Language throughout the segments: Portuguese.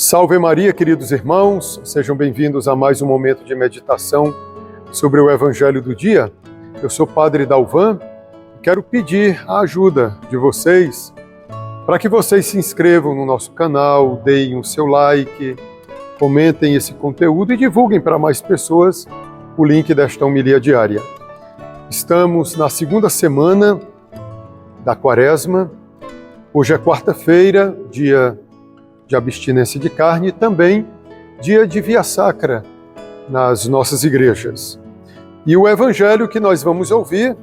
Salve Maria, queridos irmãos, sejam bem-vindos a mais um momento de meditação sobre o Evangelho do dia. Eu sou Padre Dalvan e quero pedir a ajuda de vocês para que vocês se inscrevam no nosso canal, deem o seu like, comentem esse conteúdo e divulguem para mais pessoas o link desta homilia diária. Estamos na segunda semana da Quaresma. Hoje é quarta-feira, dia de abstinência de carne e também dia de Via Sacra nas nossas igrejas. E o evangelho que nós vamos ouvir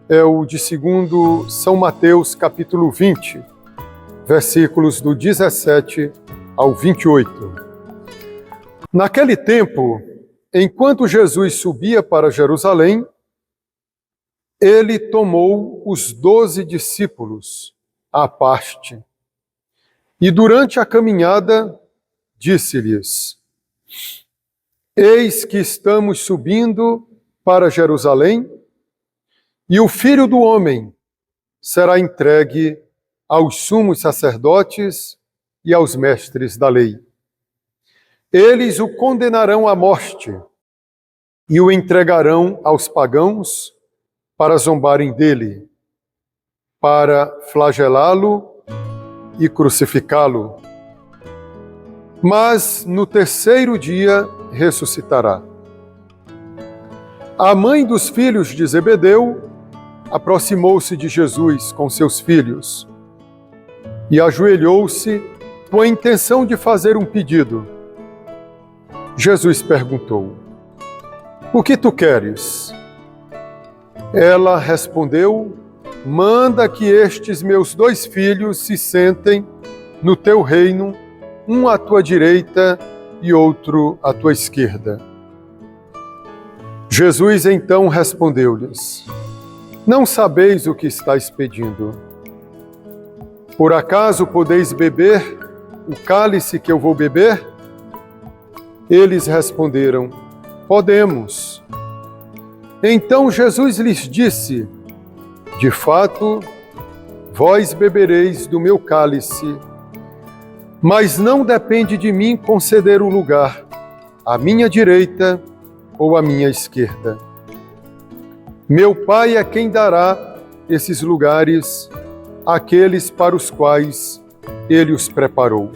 é o de segundo São Mateus, capítulo 20, versículos do 17 ao 28. Naquele tempo, enquanto Jesus subia para Jerusalém, ele tomou os 12 discípulos à parte. E durante a caminhada, disse-lhes: Eis que estamos subindo para Jerusalém, e o Filho do Homem será entregue aos sumos sacerdotes e aos mestres da lei. Eles o condenarão à morte e o entregarão aos pagãos para zombarem dele, para flagelá-lo e crucificá-lo. Mas no terceiro dia ressuscitará. A mãe dos filhos de Zebedeu aproximou-se de Jesus com seus filhos e ajoelhou-se com a intenção de fazer um pedido. Jesus perguntou: O que tu queres? Ela respondeu: Manda que estes meus 2 filhos se sentem no teu reino, um à tua direita e outro à tua esquerda. Jesus então respondeu-lhes: Não sabeis o que estáis pedindo. Por acaso podeis beber o cálice que eu vou beber? Eles responderam: Podemos. Então Jesus lhes disse: De fato, vós bebereis do meu cálice, mas não depende de mim conceder o lugar à minha direita ou à minha esquerda. Meu Pai é quem dará esses lugares àqueles para os quais Ele os preparou.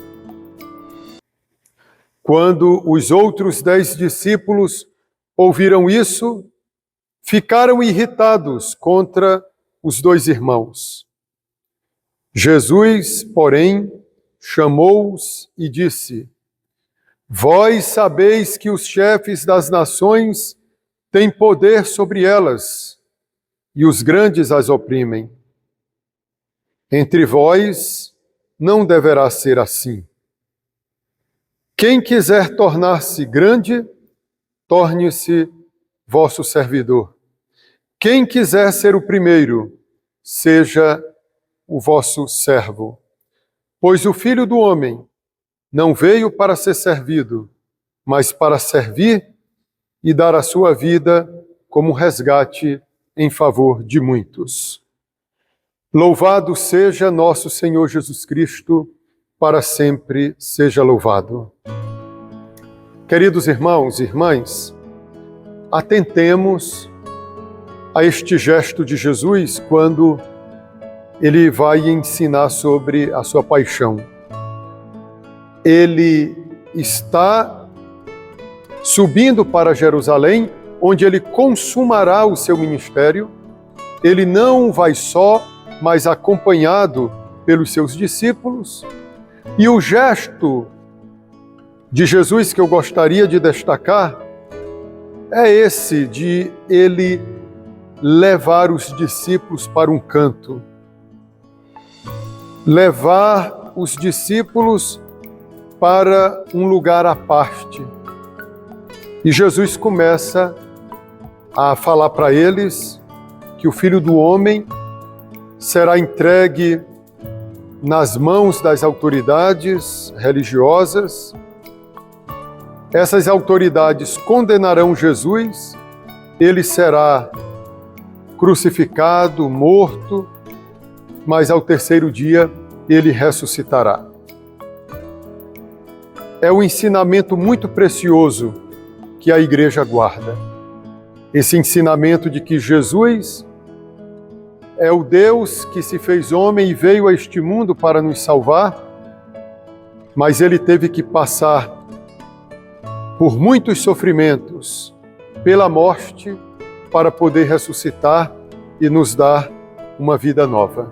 Quando os outros 10 discípulos ouviram isso, ficaram irritados contra os 2 irmãos. Jesus, porém, chamou-os e disse: Vós sabeis que os chefes das nações têm poder sobre elas, e os grandes as oprimem. Entre vós não deverá ser assim. Quem quiser tornar-se grande, torne-se vosso servidor. Quem quiser ser o primeiro, seja o vosso servo. Pois o Filho do Homem não veio para ser servido, mas para servir e dar a sua vida como resgate em favor de muitos. Louvado seja nosso Senhor Jesus Cristo, para sempre seja louvado. Queridos irmãos e irmãs, atentemos a este gesto de Jesus quando ele vai ensinar sobre a sua paixão. Ele está subindo para Jerusalém, onde ele consumará o seu ministério. Ele não vai só, mas acompanhado pelos seus discípulos. E o gesto de Jesus que eu gostaria de destacar é esse de ele levar os discípulos para um canto, levar os discípulos para um lugar à parte. E Jesus começa a falar para eles que o Filho do Homem será entregue nas mãos das autoridades religiosas. Essas autoridades condenarão Jesus, ele será crucificado, morto, mas ao terceiro dia ele ressuscitará. é um ensinamento muito precioso que a igreja guarda. Esse ensinamento de que Jesus é o Deus que se fez homem e veio a este mundo para nos salvar, mas ele teve que passar por muitos sofrimentos, pela morte, para poder ressuscitar e nos dar uma vida nova.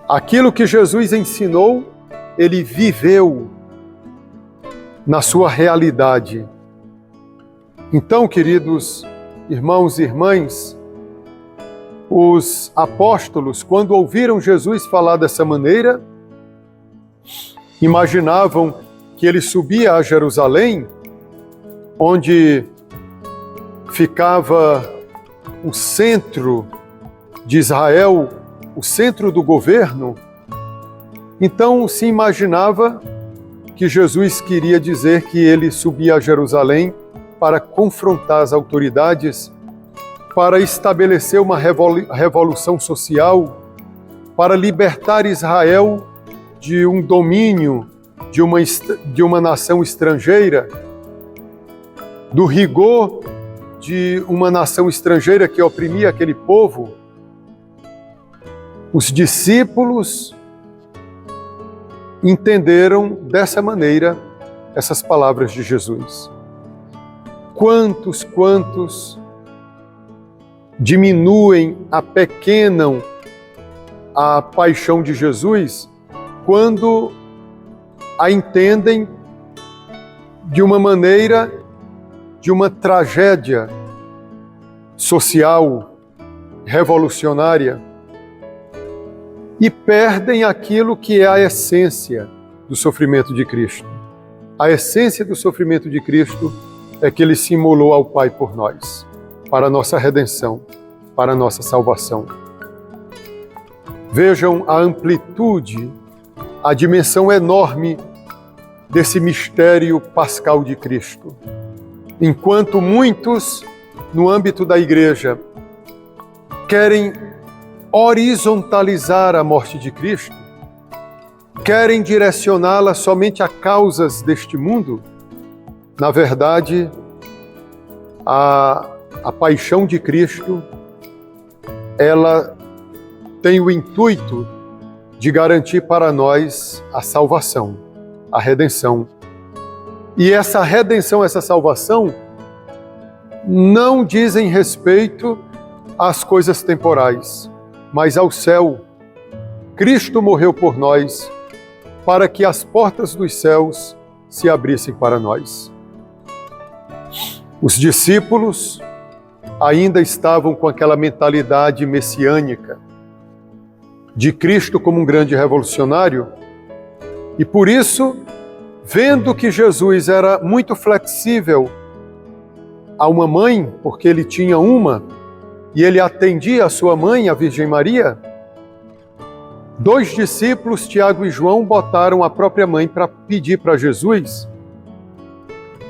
Aquilo que Jesus ensinou, ele viveu na sua realidade. Então, queridos irmãos e irmãs, os apóstolos, quando ouviram Jesus falar dessa maneira, imaginavam que ele subia a Jerusalém, onde ficava o centro de Israel, o centro do governo. Então se imaginava que Jesus queria dizer que ele subia a Jerusalém para confrontar as autoridades, para estabelecer uma revolução social, para libertar Israel de um domínio de uma nação estrangeira, do rigor de uma nação estrangeira que oprimia aquele povo. Os discípulos entenderam dessa maneira essas palavras de Jesus. Quantos diminuem, apequenam a paixão de Jesus quando a entendem de uma maneira, de uma tragédia social, revolucionária, e perdem aquilo que é a essência do sofrimento de Cristo. A essência do sofrimento de Cristo é que ele se imolou ao Pai por nós, para a nossa redenção, para a nossa salvação. Vejam a amplitude, a dimensão enorme desse mistério pascal de Cristo. Enquanto muitos, no âmbito da igreja, querem horizontalizar a morte de Cristo, querem direcioná-la somente a causas deste mundo, na verdade, a paixão de Cristo, ela tem o intuito de garantir para nós a salvação, a redenção. E essa redenção, essa salvação, não dizem respeito às coisas temporais, mas ao céu. Cristo morreu por nós, para que as portas dos céus se abrissem para nós. Os discípulos ainda estavam com aquela mentalidade messiânica, de Cristo como um grande revolucionário, e por isso, vendo que Jesus era muito flexível a uma mãe, porque ele tinha uma, e ele atendia a sua mãe, a Virgem Maria, 2 discípulos, Tiago e João, botaram a própria mãe para pedir para Jesus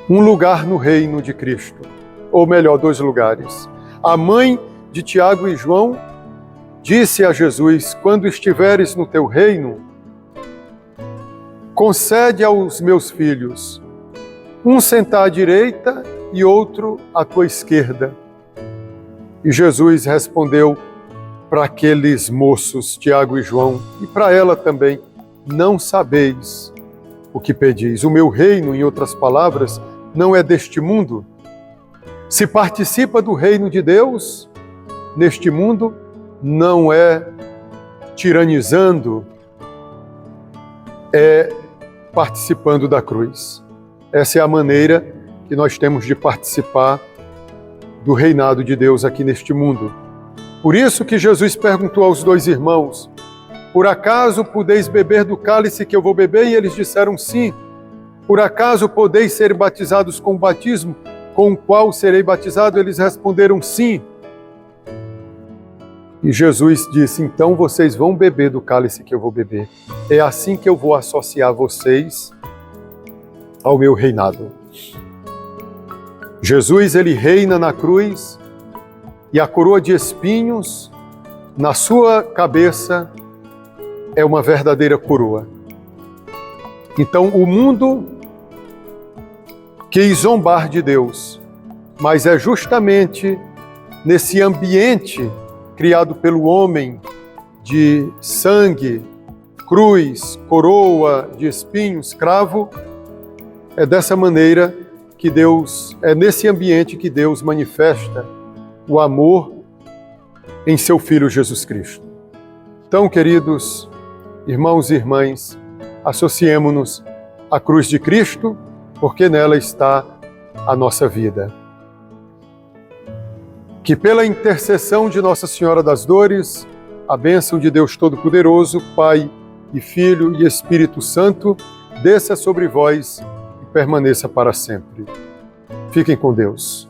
um lugar no reino de Cristo, ou melhor, 2 lugares. A mãe de Tiago e João disse a Jesus: quando estiveres no teu reino, concede aos meus filhos um sentar à direita e outro à tua esquerda. E Jesus respondeu para aqueles moços, Tiago e João, e para ela também: não sabeis o que pedis. O meu reino, em outras palavras, não é deste mundo. Se participa do reino de Deus neste mundo, não é tiranizando, é participando da cruz. Essa é a maneira que nós temos de participar do reinado de Deus aqui neste mundo. Por isso que Jesus perguntou aos 2 irmãos: por acaso podeis beber do cálice que eu vou beber? E eles disseram sim. Por acaso podeis ser batizados com o batismo com o qual serei batizado? Eles responderam sim. E Jesus disse: então vocês vão beber do cálice que eu vou beber. É assim que eu vou associar vocês ao meu reinado. Jesus, ele reina na cruz, e a coroa de espinhos na sua cabeça é uma verdadeira coroa. Então o mundo quis zombar de Deus, mas é justamente nesse ambiente criado pelo homem de sangue, cruz, coroa de espinhos, cravo, é dessa maneira que Deus, é nesse ambiente que Deus manifesta o amor em seu Filho Jesus Cristo. Então, queridos irmãos e irmãs, associemo-nos à cruz de Cristo, porque nela está a nossa vida. Que pela intercessão de Nossa Senhora das Dores, a bênção de Deus Todo-Poderoso, Pai e Filho e Espírito Santo, desça sobre vós e permaneça para sempre. Fiquem com Deus.